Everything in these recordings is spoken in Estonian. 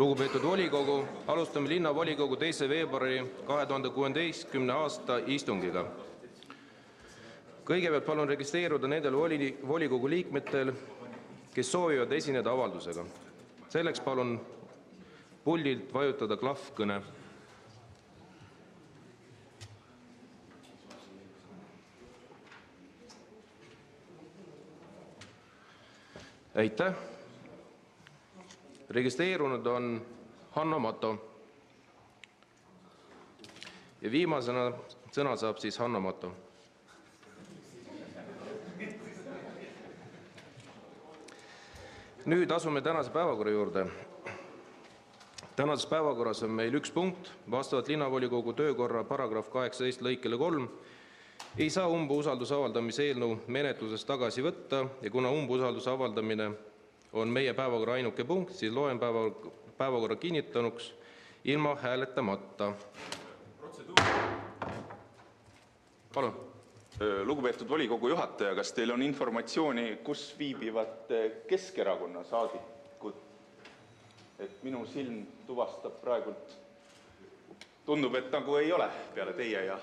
Lugupeetud volikogu, alustame linnavolikogu 2. veebruari 2016. aasta istungiga. Kõigepealt palun registreeruda nendel volikogu liikmetel, kes soovivad esineda avaldusega. Selleks palun puldilt vajutada klahvkõne. Aitäh! Registreerunud on Hanno Mato. Ja viimasena sõna saab siis Hanno Mato. Nüüd asume tänase päevakorra juurde. Tänases päevakorras on meil üks punkt. Vastavalt linnavolikogu töökorra paragrahv 18 lõikele 3 ei saa umbusalduse avaldamise eelnõu menetlusest tagasi võtta ja kuna umbusalduse avaldamine on meie päevakorra ainuke punkt, siis loen päevakorra kinnitanuks ilma hääletamata. Palun. Lugupeetud volikogu juhataja, kas teil on informatsiooni, kus viibivad Keskerakonna saadikud? Et minu silm tuvastab praegult. Tundub, et nagu ei ole peale teie ja...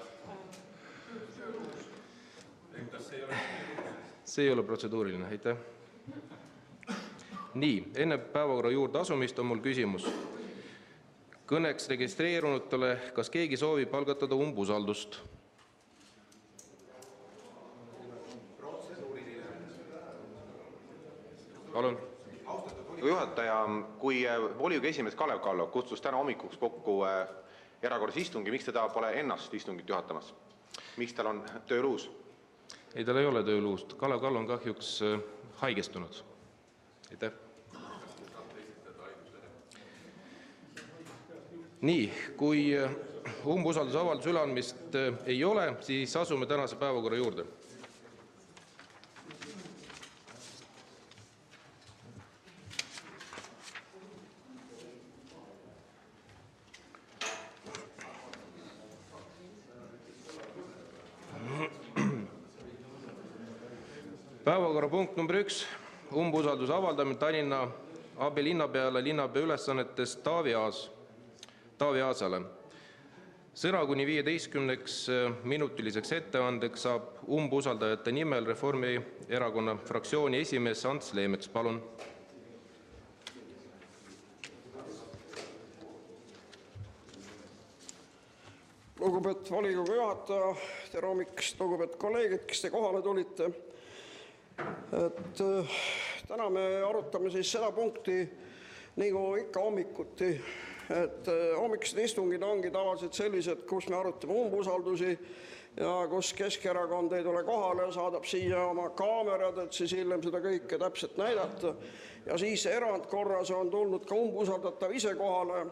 See ei ole protseduuriline, aitäh. Nii, enne päevakorra juurde asumist on mul küsimus. Kõneks registreerunutele, kas keegi soovib algatada umbusaldust? Palun. Juhataja, kui volikogu esimees Kalev Kallo kutsus täna hommikuks kokku erakorralise istungi, miks teda pole ennast istungit juhatamas? Miks tal on tööluus? Ei, tal ei ole tööluust. Kalev Kallo on kahjuks haigestunud. Aitäh. Nii, kui umbusaldusavalduse üleandmist ei ole, siis asume tänase päevakorra juurde. Päevakorrapunkt number 1. Umbusalduse avaldamine Tallinna abilinnapeale linnapea ülesannetest Taavi Aasale. Sõna kuni 15 minutiliseks etteandeks saab umbusaldajate nimel Reformierakonna fraktsiooni esimees Ants Leemets. Palun. Lugupeetud volikogu juhataja, tere hommikust, lugupeetud kolleegid, kes te kohale tulite. Täna me arutame siis seda punkti, nagu ikka hommikuti, et hommikused istungid ongi tavaliselt sellised, kus me arutame umbusaldusi ja kus Keskerakond ei tule kohale ja saadab siia oma kaamerad, et siis hiljem seda kõike täpselt näidata. Ja siis erandkorras on tulnud ka umbusaldatav ise kohale,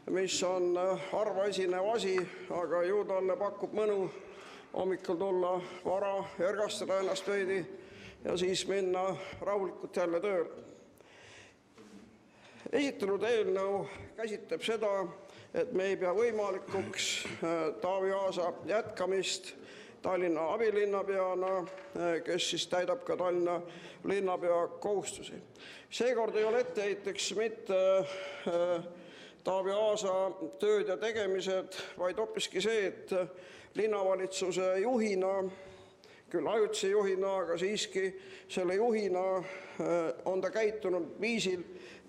mis on harvaesinev asi, aga ju talle pakub mõnu hommikul tulla vara, ergastada ennast veidi ja siis minna rahulikult jälle tööle. Esitanud eelnõu käsitleb seda, et me ei pea võimalikuks Taavi Aasa jätkamist Tallinna abilinnapeana, kes siis täidab ka Tallinna linnapea kohustusi. Seekord ei ole etteheiteks mitte Taavi Aasa tööd ja tegemised, vaid hoopiski see, et linnavalitsuse juhina, küll ajutise juhina, aga siiski selle juhina on ta käitunud viisil,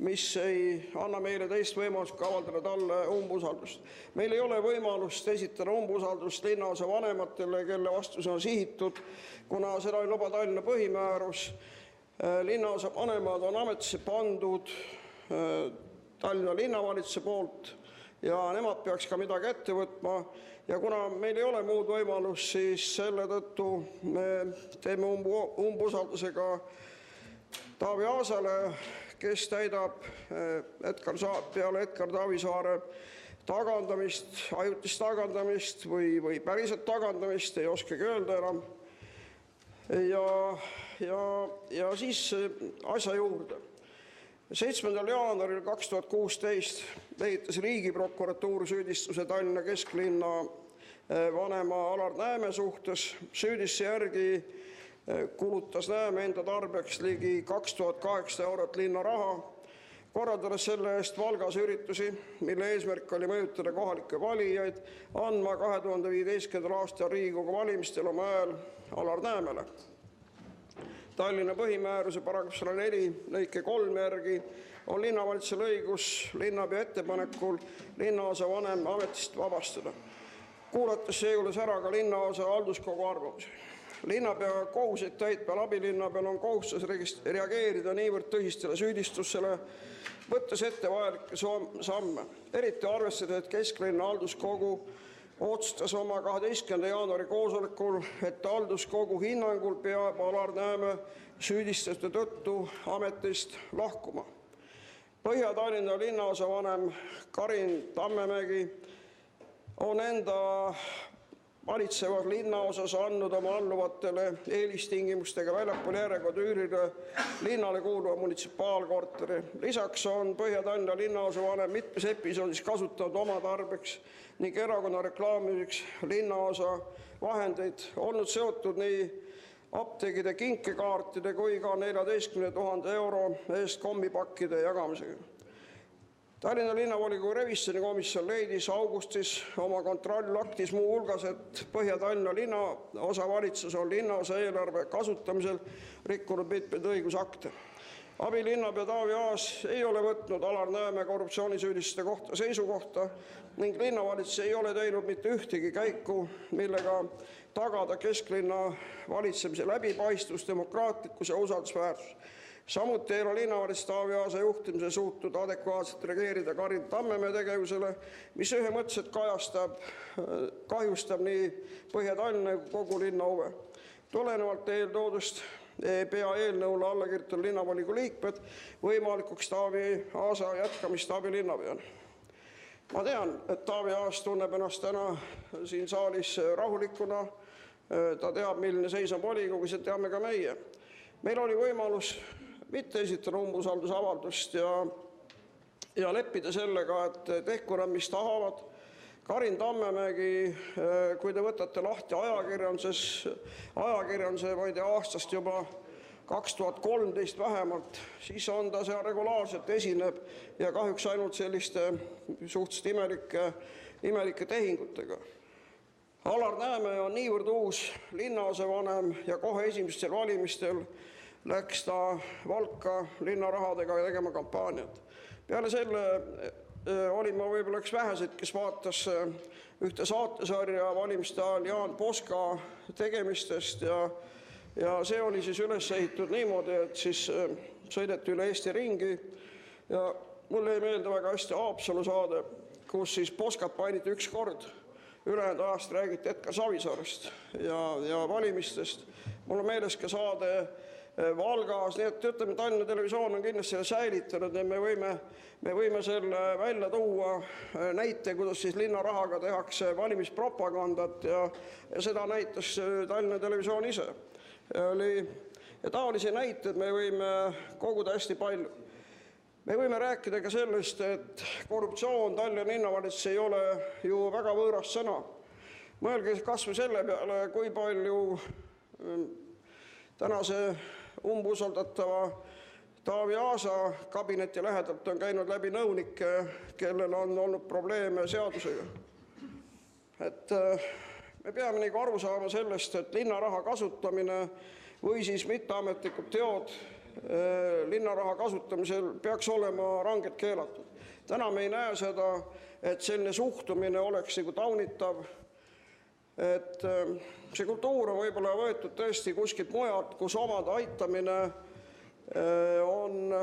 mis ei anna meile teist võimalust kui avaldada talle umbusaldust. Meil ei ole võimalust esitada umbusaldust linnaosa vanematele, kelle vastu see on sihitud, kuna seda ei luba Tallinna põhimäärus. Linnaosa vanemad on ametisse pandud Tallinna linnavalitsuse poolt ja nemad peaks ka midagi ette võtma. Ja kuna meil ei ole muud võimalust, siis selle tõttu me teeme umbusaldusega Taavi Aasale, kes täidab peale Edgar Tavisaare tagandamist, ajutist tagandamist või päriselt tagandamist, ei oskagi öelda enam. Ja siis asja juurde. 7. jaanuaril 2016 lehitas Riigiprokuratuur süüdistuse Tallinna kesklinna vanema Alar Nääme suhtes. Süüdistuse järgi kulutas Nääme enda tarbeks ligi 2800 eurot linna raha korraldades selle eest Valgas üritusi, mille eesmärk oli mõjutada kohalikke valijaid andma 2015. aastal Riigikogu valimistel oma hääl Alar Näämele. Tallinna põhimääruse paragrahv 104 lõike 3 järgi on linnavalitsusel õigus linnapea ettepanekul linnaosavanem ametist vabastada, kuulates seejuures ära ka linnaosa halduskogu arvamusi. Linnapea kohuseid täitval abilinnapeal on kohustus reageerida niivõrd tõsistele süüdistusele, võttes ette vajalikke samme, eriti arvestades, et kesklinna halduskogu otsustas oma 12. jaanuari koosolekul, et halduskogu hinnangul peab Alar Nääme süüdistuste tõttu ametist lahkuma. Põhja-Tallinna linnaosavanem Karin Tammemägi on enda valitsevas linnaosas andnud oma alluvatele eelistingimustega väljapool järjekorda üürile linnale kuuluva munitsipaalkorteri. Lisaks on Põhja-Tallinna linnaosavanem mitmes episoodis kasutanud oma tarbeks ning erakonna reklaamimiseks linnaosa vahendeid, olnud seotud nii apteegide kinkekaartide kui ka 14 000 euro eest kommipakkide jagamisega. Tallinna linnavolikogu revisjonikomisjon leidis augustis oma kontrollaktis muu hulgas, et Põhja-Tallinna linnaosa valitsus on linnaosa eelarve kasutamisel rikkunud mitmeid õigusakte. Abilinnapea Taavi Aas ei ole võtnud Alar Nääme korruptsioonisüüdistuste kohta seisukohta ning linnavalitsus ei ole teinud mitte ühtegi käiku, millega tagada kesklinna valitsemise läbipaistvus, demokraatlikkus ja usaldusväärsus. Samuti ei ole linnavalitsus Taavi Aasa juhtimisel suutnud adekvaatselt reageerida Karin Tammemäe tegevusele, mis ühemõtteliselt kahjustab nii Põhja-Tallinna kui kogu linna huve. Tulenevalt eeltoodust ei pea eelnõule alla kirjutanud linnavolikogu liikmed võimalikuks Taavi Aasa jätkamist abilinnapeana. Ma tean, et Taavi Aas tunneb ennast täna siin saalis rahulikuna, ta teab, milline seis on volikogus ja teame ka meie. Meil oli võimalus mitte esitada umbusaldusavaldust ja leppida sellega, et tehku nad, mis tahavad. Karin Tammemägi, kui te võtate lahti ajakirjanduse, ma ei tea, aastast juba 2013 vähemalt, siis on ta seal regulaarselt esineb ja kahjuks ainult selliste suhteliselt imelike tehingutega. Alar Nääme on niivõrd uus linnaosavanem ja kohe esimestel valimistel läks ta Valka linnarahadega tegema kampaaniat. Peale selle olin ma võib-olla üks väheseid, kes vaatas ühte saatesarja valimiste ajal Jaan Poska tegemistest ja see oli siis üles ehitatud niimoodi, et siis sõideti üle Eesti ringi ja mulle ei meeldi väga hästi Haapsalu saade, kus siis Poskat mainiti üks kord, ülejäänud ajast räägiti Edgar Savisaarest ja valimistest. Mul on meeles ka saade Valgas, nii et ütleme, Tallinna Televisioon on kindlasti selle säilitanud ja me võime selle välja tuua näite, kuidas siis linnarahaga tehakse valimispropagandat ja seda näitas Tallinna Televisioon ise. Ja taolisi näiteid me võime koguda hästi palju. Me võime rääkida ka sellest, et korruptsioon Tallinna linnavalitsuses ei ole ju väga võõras sõna. Mõelge kas või selle peale, kui palju tänase umbusaldatava Taavi Aasa kabineti lähedalt on käinud läbi nõunikke, kellel on olnud probleeme seadusega. Et me peame nagu aru saama sellest, et linnaraha kasutamine või siis mitteametlikud teod linnaraha kasutamisel peaks olema rangelt keelatud. Täna me ei näe seda, et selline suhtumine oleks nagu taunitav, et see kultuur on võib-olla võetud tõesti kuskilt mujalt, kus omade aitamine on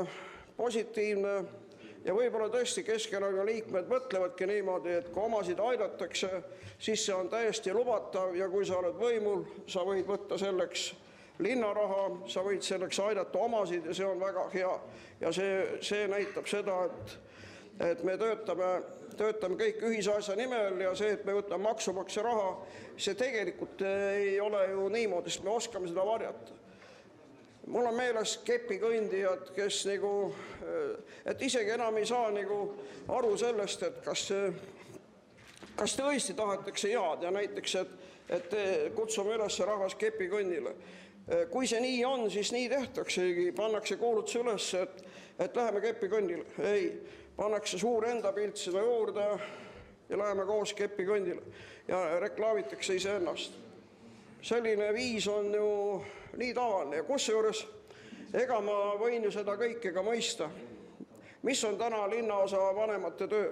positiivne ja võib-olla tõesti Keskerakonna liikmed mõtlevadki niimoodi, et kui omasid aidatakse, siis see on täiesti lubatav ja kui sa oled võimul, sa võid võtta selleks linnaraha, sa võid selleks aidata omasid ja see on väga hea. Ja see näitab seda, et me töötame kõik ühisasja nimel ja see, et me võtame maksumaksja raha, see tegelikult ei ole ju niimoodi, sest me oskame seda varjata. Mul on meeles kepikõndijad, kes nagu, et isegi enam ei saa nagu aru sellest, et kas tõesti tahetakse head ja näiteks, et kutsume üles rahvas kepikõnnile. Kui see nii on, siis nii tehtaksegi, pannakse kuulutus üles, et läheme kepikõndile. Ei, pannakse suur enda pilt sinna juurde ja läheme koos kepikõndile ja reklaamitakse iseennast. Selline viis on ju nii tavaline ja kusjuures ega ma võin ju seda kõike ka mõista. Mis on täna linnaosa vanemate töö?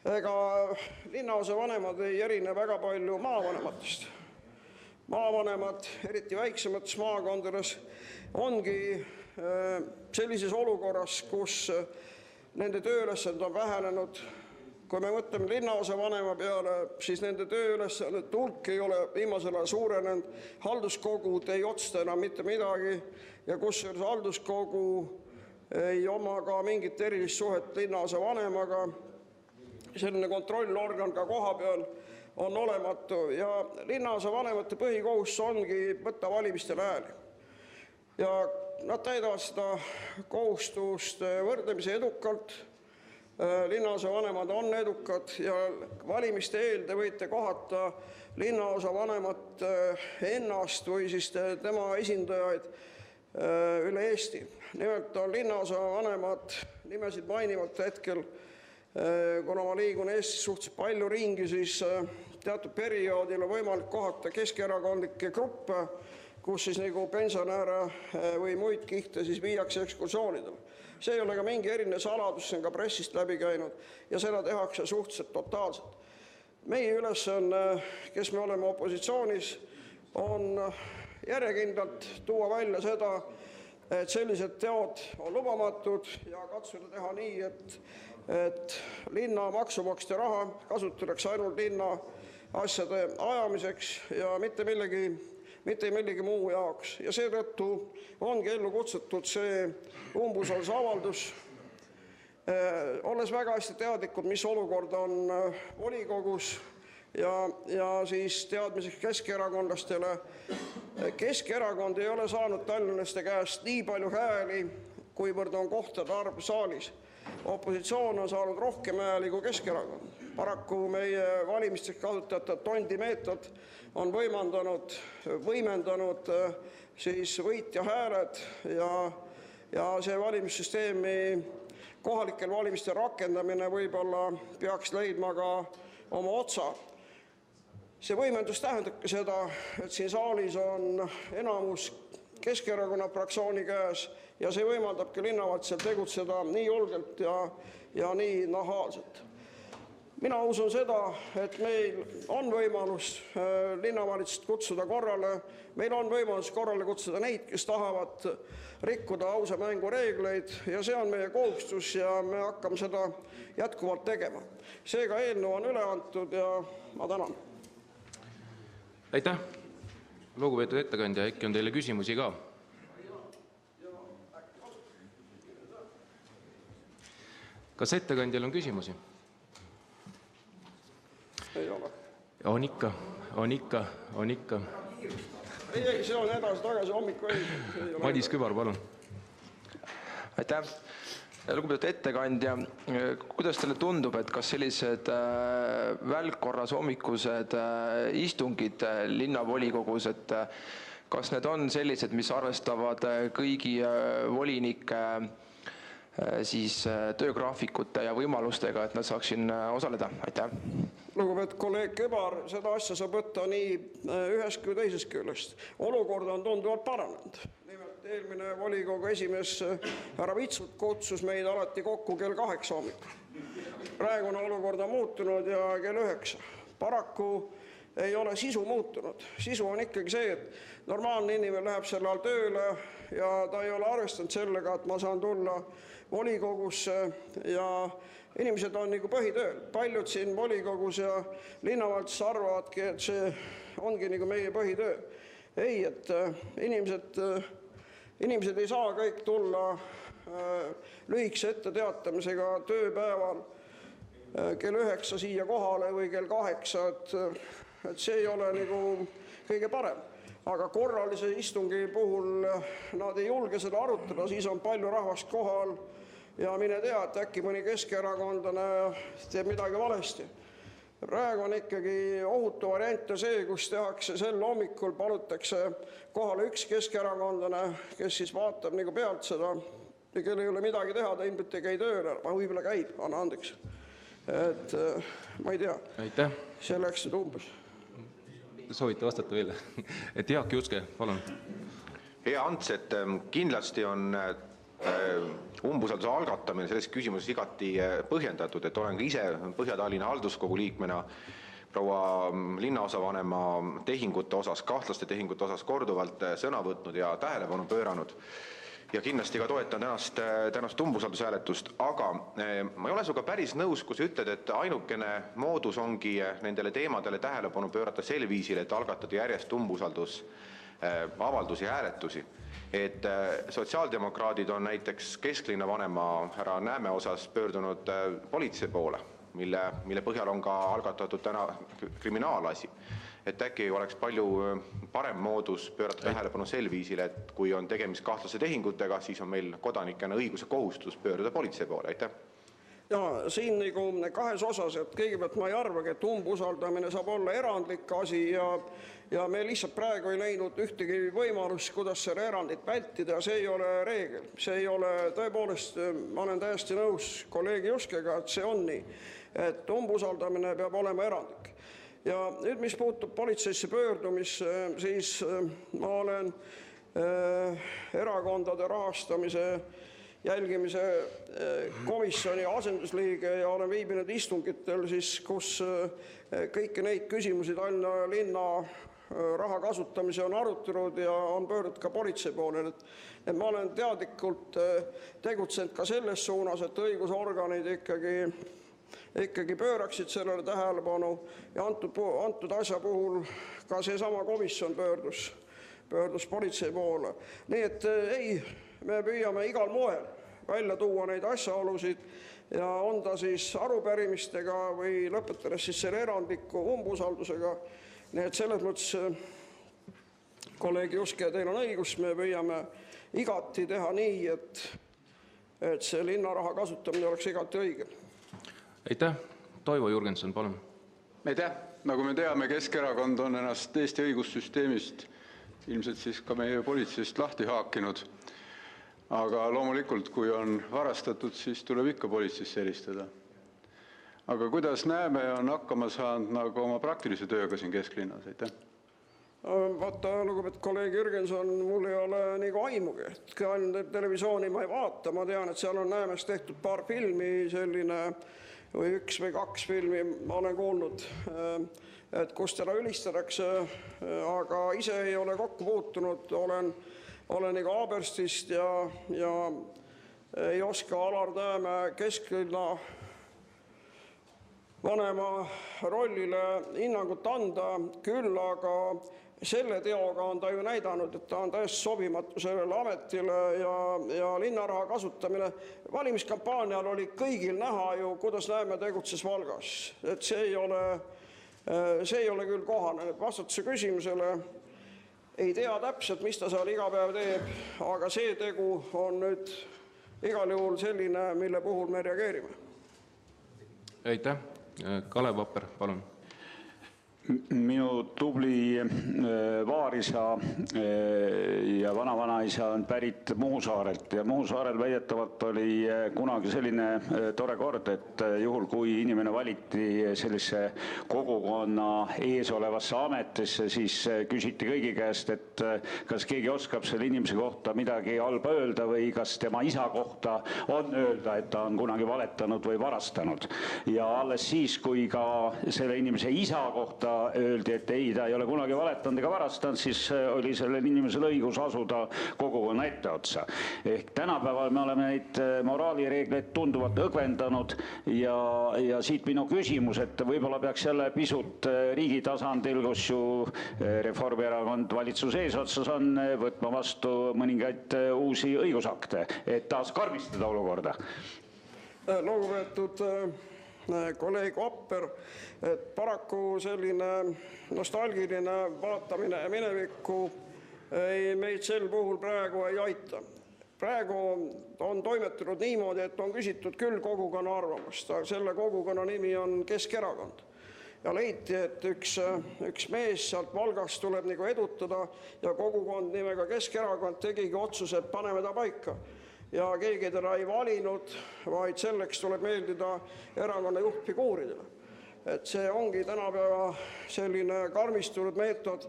Ega linnaosa vanemad ei erine väga palju maavanematest. Maavanemad, eriti väiksemates maakondades, ongi sellises olukorras, kus nende tööülesanded on vähenenud. Kui me mõtleme linnaosa vanema peale, siis nende tööülesanded hulk ei ole viimasel ajal suurenenud, halduskogud ei otsusta enam mitte midagi ja kusjuures halduskogu ei oma ka mingit erilist suhet linnaosa vanemaga. Selline kontrollorgan ka koha peal on olematu ja linnaosa vanemate põhikohustus ongi võtta valimistel hääli. Ja nad täidavad seda kohustust võrdlemisi edukalt. Linnaosa vanemad on edukad ja valimiste eel te võite kohata linnaosa vanemat ennast või siis tema esindajaid üle Eesti. Nimelt on linnaosa vanemad nimesid mainivad hetkel, kuna ma liigun Eestis suhteliselt palju ringi, siis teatud perioodil on võimalik kohata keskerakondlikke gruppe, kus siis nagu pensionäre või muid kihte siis viiakse ekskursioonidele. See ei ole ka mingi eriline saladus, see on ka pressist läbi käinud ja seda tehakse suhteliselt totaalselt. Meie ülesanne, kes me oleme opositsioonis, on järjekindlalt tuua välja seda, et sellised teod on lubamatud ja katsuda teha nii, et linna maksumaksjate raha kasutatakse ainult linna asjade ajamiseks ja mitte millegi muu jaoks. Ja seetõttu ongi ellu kutsutud see umbusaldusavaldus, olles väga hästi teadlikud, mis olukord on volikogus ja siis teadmiseks keskerakondlastele. Keskerakond ei ole saanud tallinlaste käest nii palju hääli, kuivõrd on kohtade arv saalis. Opositsioon on saanud rohkem hääli kui Keskerakond. Paraku meie valimisteks kasutatav tondimeetod on võimendanud siis võitja hääled ja see valimissüsteemi kohalikel valimistel rakendamine võib-olla peaks leidma ka oma otsa. See võimendus tähendabki seda, et siin saalis on enamus Keskerakonna fraktsiooni käes ja see võimaldabki linnavalitsusel tegutseda nii julgelt ja nii nahaalselt. Mina usun seda, et meil on võimalus linnavalitsust kutsuda korrale, meil on võimalus korrale kutsuda neid, kes tahavad rikkuda ausa mängu reegleid ja see on meie kohustus ja me hakkame seda jätkuvalt tegema. Seega eelnõu on üle antud ja ma tänan. Aitäh, lugupeetud ettekandja, äkki on teile küsimusi ka? Kas ettekandjal on küsimusi? Ei ole. On ikka. Ei, see on edasi-tagasi hommiku ei. Madis Kübar, palun. Aitäh. Lugupeetud ettekandja, kuidas teile tundub, et kas sellised välkkorras hommikused istungid linnavolikogus, et kas need on sellised, mis arvestavad kõigi volinike siis töögraafikute ja võimalustega, et nad saaks siin osaleda? Aitäh. Lugupeetud kolleeg Kübar, seda asja saab võtta nii ühest kui teisest küljest. Olukord on tunduvalt paranenud. Nimelt eelmine volikogu esimees härra Vitsut kutsus meid alati kokku kell 8 hommikul. Praegune olukord on muutunud ja kell 9. Paraku ei ole sisu muutunud. Sisu on ikkagi see, et normaalne inimene läheb selle all tööle ja ta ei ole arvestanud sellega, et ma saan tulla volikogusse ja inimesed on nagu põhitööl. Paljud siin volikogus ja linnavalitsus arvavadki, et see ongi nagu meie põhitöö. Ei, et inimesed ei saa kõik tulla lühikese etteteatamisega tööpäeval kell 9 siia kohale või kell 8, et see ei ole nagu kõige parem. Aga korralise istungi puhul nad ei julge seda arutada, siis on palju rahvast kohal ja mine tea, et äkki mõni keskerakondlane teeb midagi valesti. praegu on ikkagi ohutu variant see, kus tehakse sel hommikul, palutakse kohale üks keskerakondlane, kes siis vaatab nagu pealt seda ja kellel ei ole midagi teha, ta ilmselt ei käi tööle, võib-olla käib, anna andeks. Et ma ei tea. Aitäh. See läks nüüd umbes. Soovite vastata veel? Et Jaak Juske, palun. Hea Ants, et kindlasti on umbusalduse algatamine selles küsimuses igati põhjendatud, et olen ka ise Põhja-Tallinna halduskogu liikmena proua linnaosavanema tehingute osas, kahtlaste tehingute osas korduvalt sõna võtnud ja tähelepanu pööranud ja kindlasti ka toetan tänast umbusaldushääletust, aga ma ei ole sinuga päris nõus, kui sa ütled, et ainukene moodus ongi nendele teemadele tähelepanu pöörata sel viisil, et algatada järjest umbusaldusavaldusi ja hääletusi. Et sotsiaaldemokraadid on näiteks kesklinna vanema härra Nääme osas pöördunud politsei poole, mille põhjal on ka algatatud täna kriminaalasi. Et äkki oleks palju parem moodus pöörata tähelepanu sel viisil, et kui on tegemist kahtlase tehingutega, siis on meil kodanikena õigus ja kohustus pöörduda politsei poole. Aitäh! Ja siin nagu kahes osas, et kõigepealt ma ei arvagi, et umbusaldamine saab olla erandlik asi ja me lihtsalt praegu ei leidnud ühtegi võimalust, kuidas selle erandit vältida, see ei ole reegel. See ei ole, tõepoolest, ma olen täiesti nõus kolleegi Juskega, et see on nii, et umbusaldamine peab olema erandlik. Ja nüüd, mis puutub politseisse pöördumisse, siis ma olen erakondade rahastamise jälgimise komisjoni asendusliige ja olen viibinud istungitel, kus kõiki neid küsimusi Tallinna linna raha kasutamise on arutanud ja on pöördunud ka politsei poole. Et ma olen teadlikult tegutsenud ka selles suunas, et õigusorganid ikkagi pööraksid sellele tähelepanu ja antud asja puhul ka seesama komisjon pöördus politsei poole. Nii et ei, me püüame igal moel välja tuua neid asjaolusid ja on ta siis arupärimistega või lõpetades siis selle erandliku umbusaldusega. Nii et selles mõttes, kolleeg Juske, teil on õigus, me püüame igati teha nii, et see linnaraha kasutamine oleks igati õige. Aitäh. Toivo Jurgenson, palun. Aitäh. Nagu me teame, Keskerakond on ennast Eesti õigussüsteemist, ilmselt siis ka meie politseist lahti haakinud. Aga loomulikult, kui on varastatud, siis tuleb ikka politseisse helistada. Aga kuidas Nääme on hakkama saanud nagu oma praktilise tööga siin kesklinnas? Aitäh. Vaata, lugupeetud kolleeg Jürgenson, mul ei ole nagu aimugi. Televisiooni ma ei vaata, ma tean, et seal on Näämes tehtud paar filmi, selline või üks või kaks filmi ma olen kuulnud, et kus teda ülistatakse, aga ise ei ole kokku puutunud, olen nagu Aaberstist ja ei oska Alar Nääme kesklinna vanema rollile hinnangut anda, küll aga selle teoga on ta ju näidanud, et ta on täiesti sobimatu sellele ametile ja linnaraha kasutamine. Valimiskampaanial oli kõigil näha ju, kuidas Nääme tegutses Valgas. Et see ei ole küll kohane. Vastatuse küsimusele ei tea täpselt, mis ta seal iga päev teeb, aga see tegu on nüüd igal juhul selline, mille puhul me reageerime. Aitäh. Kalev Vapper, palun. Minu tubli vaarisa ja vanavanaisa on pärit Muhu saarelt ja Muhu saarel väidetavalt oli kunagi selline tore kord, et juhul kui inimene valiti sellise kogukonna ees olevasse ametisse, siis küsiti kõigi käest, et kas keegi oskab selle inimese kohta midagi halba öelda või kas tema isa kohta on öelda, et ta on kunagi valetanud või varastanud. Ja alles siis, kui ka selle inimese isa kohta öeldi, et ei, ta ei ole kunagi valetanud ega varastanud, siis oli sellel inimesel õigus asuda kogukonna etteotsa. Ehk tänapäeval me oleme neid moraalireegleid tunduvalt õgvendanud ja siit minu küsimus, et võib-olla peaks jälle pisut riigi tasandil, kus ju Reformierakond valitsuse eesotsas on, võtma vastu mõningaid uusi õigusakte, et taas karmistada olukorda. Lugupeetud kolleeg Vapper, et paraku selline nostalgiline vaatamine minevikku meid sel puhul praegu ei aita. Praegu on toimetatud niimoodi, et on küsitud küll kogukonna arvamust, aga selle kogukonna nimi on Keskerakond. ja leiti, et üks mees sealt Valgast tuleb nagu edutada ja kogukond nimega Keskerakond tegigi otsuse, et paneme ta paika. Ja keegi teda ei valinud, vaid selleks tuleb meeldida erakonna juhtfiguuridele. Et see ongi tänapäeva selline karmistunud meetod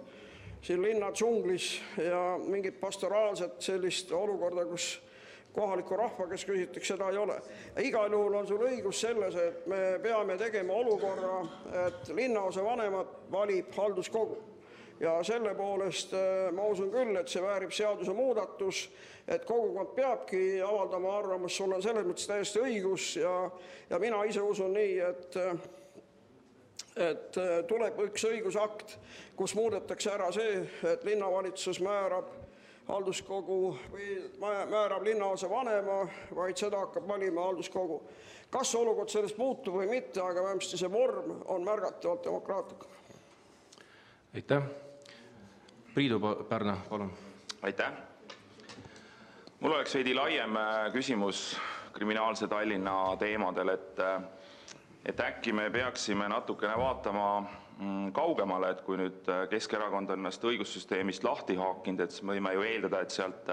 siin linna džunglis ja mingit pastoraalset sellist olukorda, kus kohaliku rahva, kes küsitakse, seda ei ole. Igal juhul on sul õigus selles, et me peame tegema olukorra, et linnaosa vanemad valib halduskogu. Ja selle poolest ma usun küll, et see väärib seaduse muudatus, et kogukond peabki avaldama arvamust, sul on selles mõttes täiesti õigus ja mina ise usun nii, et tuleb üks õigusakt, kus muudetakse ära see, et linnavalitsus määrab halduskogu või määrab linnaosa vanema, vaid seda hakkab valima halduskogu. Kas olukord sellest muutub või mitte, aga vähemasti see vorm on märgatavalt demokraatlik. Aitäh. Priidu Pärna, palun. Aitäh. Mul oleks veidi laiem küsimus kriminaalse Tallinna teemadel, et äkki me peaksime natukene vaatama kaugemale, et kui nüüd Keskerakond on ennast õigussüsteemist lahti haakinud, et siis võime ju eeldada, et sealt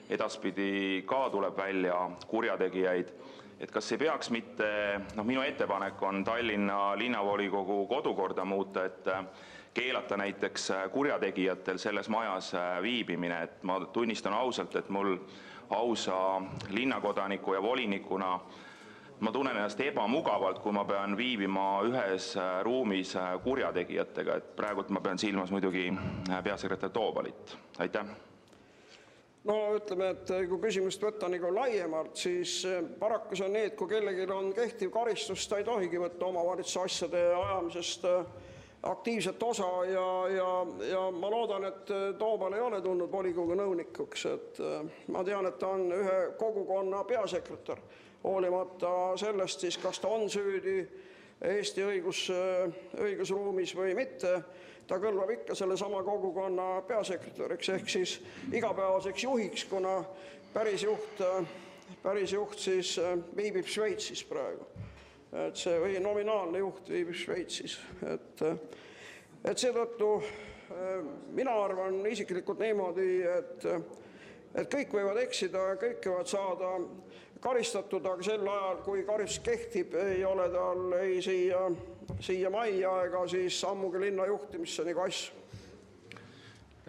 edaspidi ka tuleb välja kurjategijaid. Et kas ei peaks mitte, minu ettepanek on Tallinna linnavolikogu kodukorda muuta, et keelata näiteks kurjategijatel selles majas viibimine, et ma tunnistan ausalt, et mul ausa linnakodaniku ja volinikuna ma tunnen ennast ebamugavalt, kui ma pean viibima ühes ruumis kurjategijatega, et praegult ma pean silmas muidugi peasekretär Toobalit. Aitäh. No ütleme, et kui küsimust võtta nagu laiemalt, siis paraku see on nii, et kui kellelgi on kehtiv karistus, ta ei tohigi võtta omavalitsuse asjade ajamisest aktiivset osa ja ma loodan, et Toobal ei ole tulnud volikogu nõunikuks, et ma tean, et ta on ühe kogukonna peasekretär. Hoolimata sellest siis, kas ta on süüdi Eesti õigusruumis või mitte, ta kõlbab ikka selle sama kogukonna peasekretäriks ehk siis igapäevaseks juhiks, kuna päris juht siis viibib Šveitsis praegu. Et see või nominaalne juht viibib Šveitsis. Et seetõttu mina arvan isiklikult niimoodi, et kõik võivad eksida, kõik võivad saada karistatud, aga sel ajal, kui karistus kehtib, ei ole tal ei siia majja ega siis ammugi linna juhtimisse nagu asju.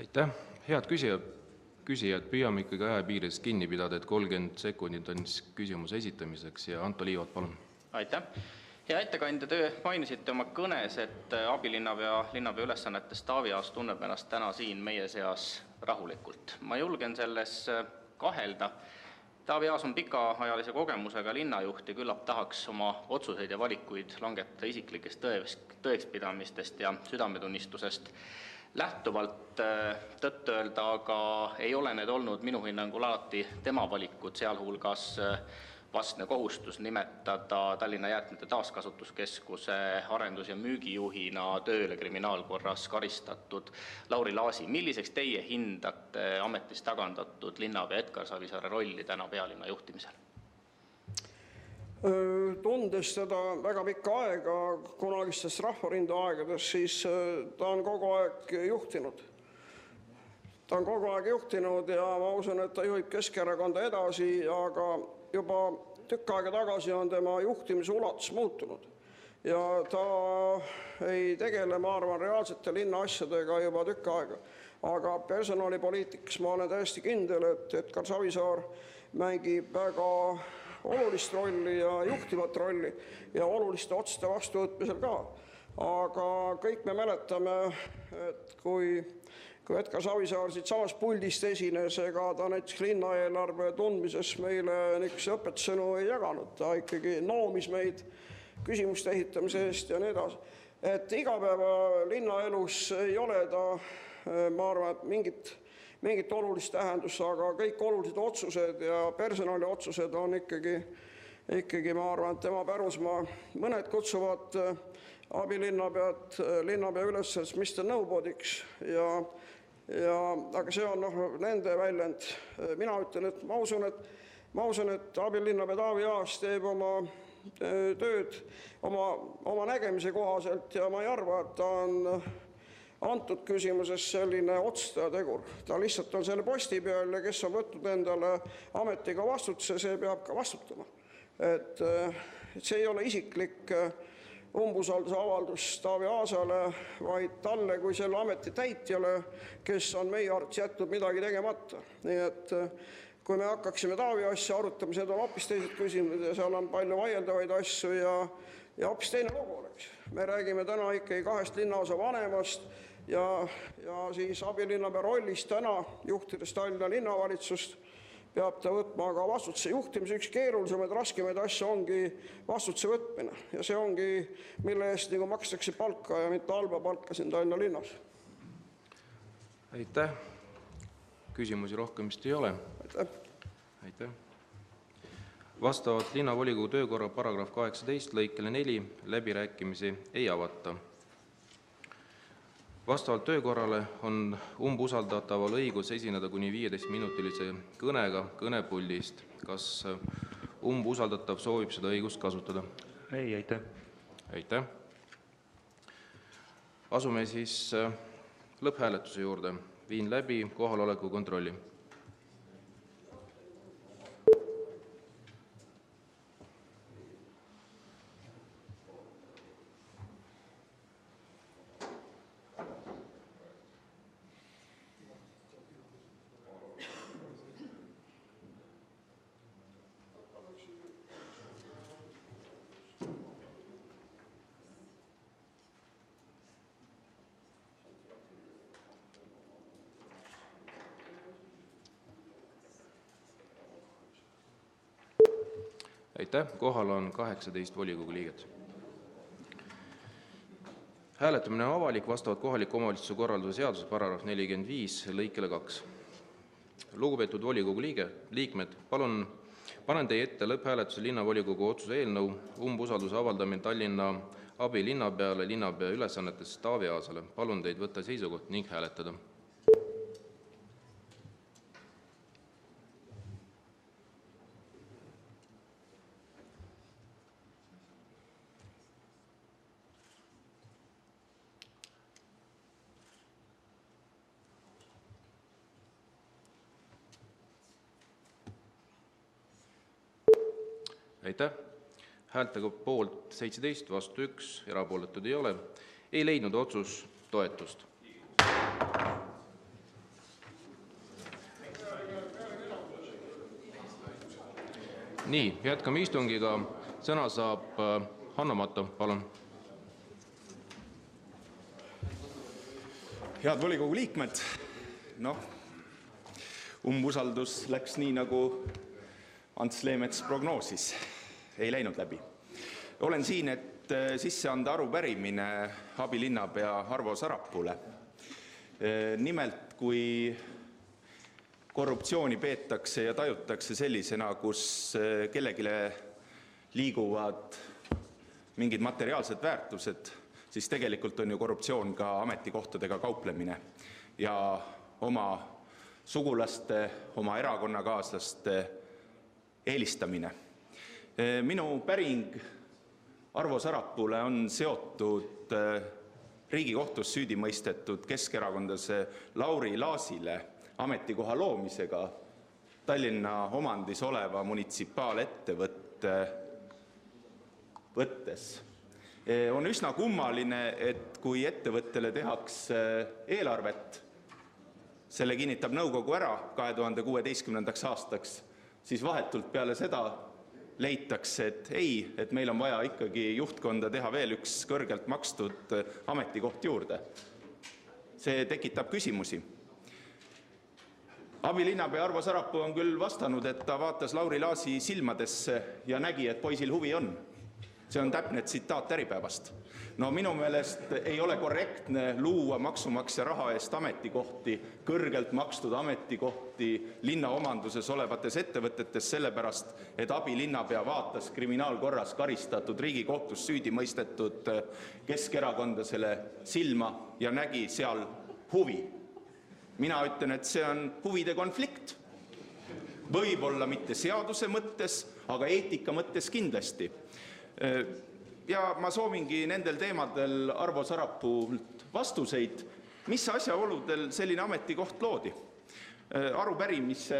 Aitäh. Head küsijad, püüame ikkagi ajapiiridest kinni pidada, et 30 sekundit on küsimuse esitamiseks ja Anto Liivat, palun. Aitäh. Hea ettekandja, te mainisite oma kõnes, et abilinnapea ülesannetest Taavi Aas tunneb ennast täna siin meie seas rahulikult. Ma julgen selles kahelda. Taavi Aas on pikaajalise kogemusega linnajuht ja küllap tahaks oma otsuseid ja valikuid langetada isiklikest tõekspidamistest ja südametunnistusest lähtuvalt tõtt-öelda, aga ei ole need olnud minu hinnangul alati tema valikud, sealhulgas vastne kohustus nimetada Tallinna Jäätmete Taaskasutuskeskuse arendus- ja müügijuhina tööle kriminaalkorras karistatud Lauri Laasi. Milliseks teie hindate ametist tagandatud linnapea Edgar Savisaare rolli täna pealinna juhtimisel? Tundes seda väga pikka aega kunagistest rahvarindu aegadest, siis ta on kogu aeg juhtinud. Ta on kogu aeg juhtinud ja ma usun, et ta juhib Keskerakonda edasi, aga juba tükk aega tagasi on tema juhtimise ulatus muutunud. Ja ta ei tegele, ma arvan, reaalsete linna asjadega juba tükk aega. Aga personalipoliitikas ma olen täiesti kindel, et Edgar Savisaar mängib väga olulist rolli ja juhtivat rolli ja oluliste otsuste vastuvõtmisel ka. Aga kõik me mäletame, et kui Edgar Savisaar siit samast puldist esines, ega ta näiteks linnaeelarve tundmises meile niisuguse õpetussõnu ei jaganud. Ta ikkagi noomis meid küsimuste ehitamise eest ja nii edasi. Et igapäeva linnaelus ei ole ta, ma arvan, et mingit olulist tähendust, aga kõik olulised otsused ja personaliotsused on ikkagi, ma arvan, et tema pärusmaa. Mõned kutsuvad abilinnapead linnapea üles Mr. Nobodyks aga see on nende väljend. Mina ütlen, et ma usun, et abilinnapea Taavi Aas teeb oma tööd oma nägemise kohaselt ja ma ei arva, et ta on antud küsimuses selline otsustaja tegur. Ta lihtsalt on selle posti peal ja kes on võtnud endale ametiga vastutuse, see peab ka vastutama. Et see ei ole isiklik umbusaldusavaldus Taavi Aasale, vaid talle kui selle ameti täitjale, kes on meie arvates jätnud midagi tegemata. Nii et kui me hakkaksime Taavi asja arutama, need on hoopis teised küsimused ja seal on palju vaieldavaid asju ja hoopis teine lugu oleks. Me räägime täna ikkagi 2 linnaosa vanemast ja siis abilinnapea rollist täna, juhtides Tallinna linnavalitsust, peab ta võtma ka vastutuse juhtimise. Üks keerulisemaid, raskemaid asju ongi vastutuse võtmine ja see ongi, mille eest nagu makstakse palka ja mitte halba palka siin Tallinna linnas. Aitäh. Küsimusi rohkem vist ei ole. Aitäh. Vastavalt linnavolikogu töökorra paragrahv 18 lõikele 4 läbirääkimisi ei avata. Vastavalt töökorrale on umbusaldataval õigus esineda kuni 15-minutilise kõnega kõnepuldist. Kas umbusaldatav soovib seda õigust kasutada? Ei, aitäh. Aitäh. Asume siis lõpphääletuse juurde. Viin läbi kohaloleku kontrolli. Aitäh. Kohal on 18 volikogu liiget. Hääletamine on avalik vastavalt kohaliku omavalitsuse korralduse seaduse paragrahv 45 lõikele 2. Lugupeetud volikogu liikmed, panen teie ette lõpphääletuse linnavolikogu otsuse eelnõu umbusalduse avaldamine Tallinna abilinnapeale linnapea ülesannetes Taavi Aasale. Palun teid võtta seisukoht ning hääletada. Aitäh. Häältega poolt 17, vastu 1, erapooletud ei ole. Ei leidnud otsus toetust. Nii, jätkame istungiga. Sõna saab Hanno Matto, palun. Head volikogu liikmed, umbusaldus läks nii, nagu Ants Leemets prognoosis. Ei läinud läbi. Olen siin, et sisse anda arupärimine abilinnapea Arvo Sarapule. Nimelt, kui korruptsiooni peetakse ja tajutakse sellisena, kus kellegile liiguvad mingid materiaalsed väärtused, siis tegelikult on ju korruptsioon ka ametikohtadega kauplemine ja oma sugulaste, oma erakonnakaaslaste eelistamine. Minu päring Arvo Sarapule on seotud Riigikohtus süüdi mõistetud keskerakondlase Lauri Laasile ametikoha loomisega Tallinna omandis oleva munitsipaalettevõtte võttes. On üsna kummaline, et kui ettevõttele tehakse eelarvet, selle kinnitab nõukogu ära 2016. aastaks, siis vahetult peale seda leitakse, et ei, et meil on vaja ikkagi juhtkonda teha veel üks kõrgelt makstud ametikoht juurde. See tekitab küsimusi. Abilinnapea Arvo Sarapuu on küll vastanud, et ta vaatas Lauri Laasi silmadesse ja nägi, et poisil huvi on. See on täpne tsitaat Äripäevast. Minu meelest ei ole korrektne luua maksumaksja raha eest ametikohti, kõrgelt makstud ametikohti linna omanduses olevates ettevõtetes sellepärast, et abilinnapea vaatas kriminaalkorras karistatud Riigikohtus süüdi mõistetud keskerakondlasele silma ja nägi seal huvi. Mina ütlen, et see on huvide konflikt. Võib-olla mitte seaduse mõttes, aga eetika mõttes kindlasti. Ja ma soovingi nendel teemadel Arvo Sarapuult vastuseid, mis asjaoludel selline ametikoht loodi. Arupärimise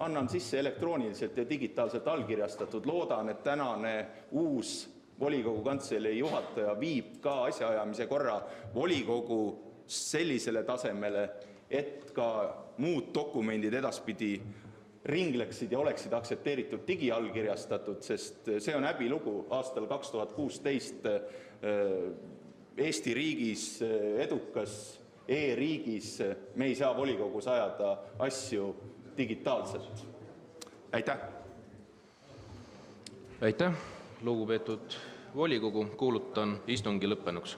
annan sisse elektrooniliselt ja digitaalselt allkirjastatud. Loodan, et tänane uus volikogu kantselei juhataja viib ka asjaajamise korra volikogu sellisele tasemele, et ka muud dokumendid edaspidi ringleksid ja oleksid aktsepteeritud digiallkirjastatud, sest see on häbilugu aastal 2016 Eesti riigis edukas e-riigis. Me ei saa volikogus ajada asju digitaalselt. Aitäh! Aitäh, lugupeetud volikogu, kuulutan istungi lõppenuks.